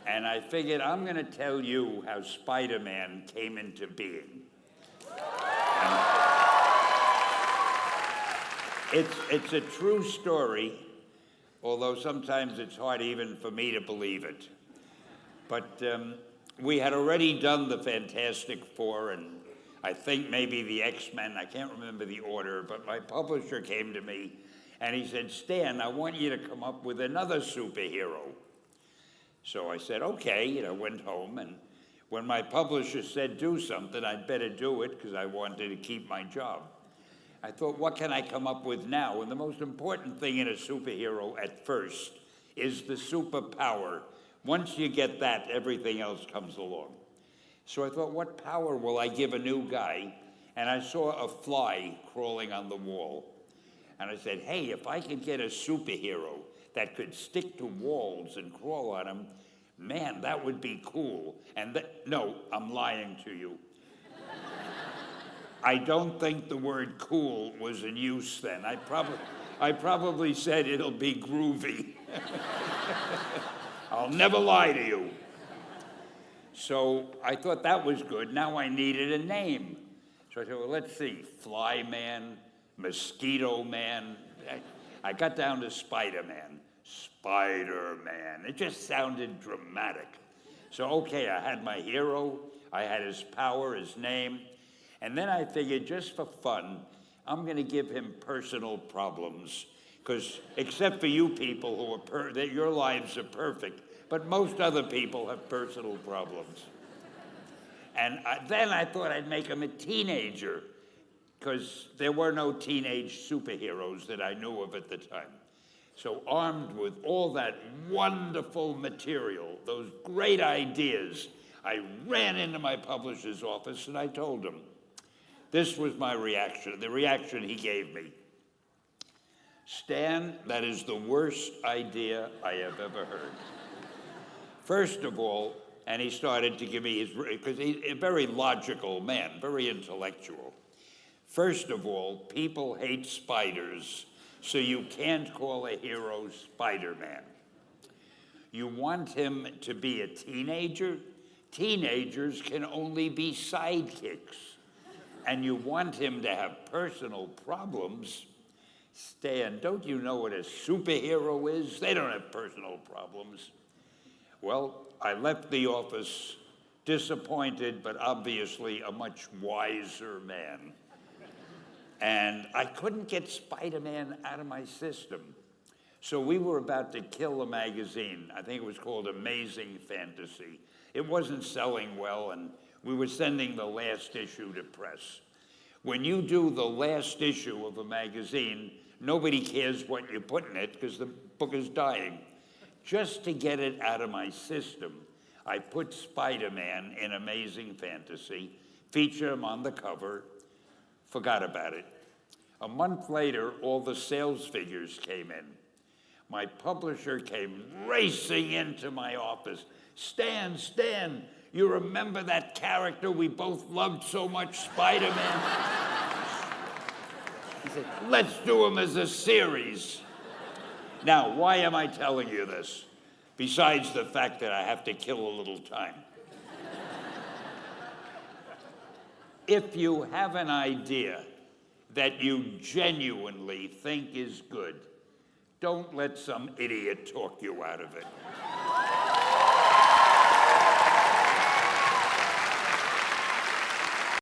And I figured I'm going to tell you how Spider-Man came into being. It's a true story, although sometimes it's hard even for me to believe it. But we had already done the Fantastic Four, and I think maybe the X-Men, I can't remember the order, but my publisher came to me and he said, Stan, I want you to come up with another superhero. So I said, okay, went home, and when my publisher said do something, I'd better do it because I wanted to keep my job. I thought, what can I come up with now? And the most important thing in a superhero at first is the superpower. Once you get that, everything else comes along. So I thought, what power will I give a new guy? And I saw a fly crawling on the wall. And I said, hey, if I could get a superhero that could stick to walls and crawl on them, man, that would be cool. And no, I'm lying to you. I don't think the word cool was in use then. I probably said it'll be groovy. I'll never lie to you. So I thought that was good. Now I needed a name. So I said, well, let's see, Fly Man, Mosquito Man. I got down to Spider-Man. Spider-Man. It just sounded dramatic. So, okay, I had my hero, I had his power, his name, and then I figured just for fun, I'm going to give him personal problems, because except for you people who that your lives are perfect, but most other people have personal problems. And then I thought I'd make him a teenager, because there were no teenage superheroes that I knew of at the time. So armed with all that wonderful material, those great ideas, I ran into my publisher's office and I told him. This was my reaction, the reaction he gave me. Stan, that is the worst idea I have ever heard. First of all, and he started to give me his, because he's a very logical man, very intellectual. First of all, people hate spiders, so you can't call a hero Spider-Man. You want him to be a teenager? Teenagers can only be sidekicks. And you want him to have personal problems? Stan, don't you know what a superhero is? They don't have personal problems. Well, I left the office disappointed, but obviously a much wiser man. And I couldn't get Spider-Man out of my system. So we were about to kill a magazine. I think it was called Amazing Fantasy. It wasn't selling well, and we were sending the last issue to press. When you do the last issue of a magazine, nobody cares what you put in it because the book is dying. Just to get it out of my system, I put Spider-Man in Amazing Fantasy, featured him on the cover, forgot about it. A month later, all the sales figures came in. My publisher came racing into my office. Stan, you remember that character we both loved so much, Spider-Man? He said, let's do him as a series. Now, why am I telling you this? Besides the fact that I have to kill a little time. If you have an idea that you genuinely think is good, don't let some idiot talk you out of it.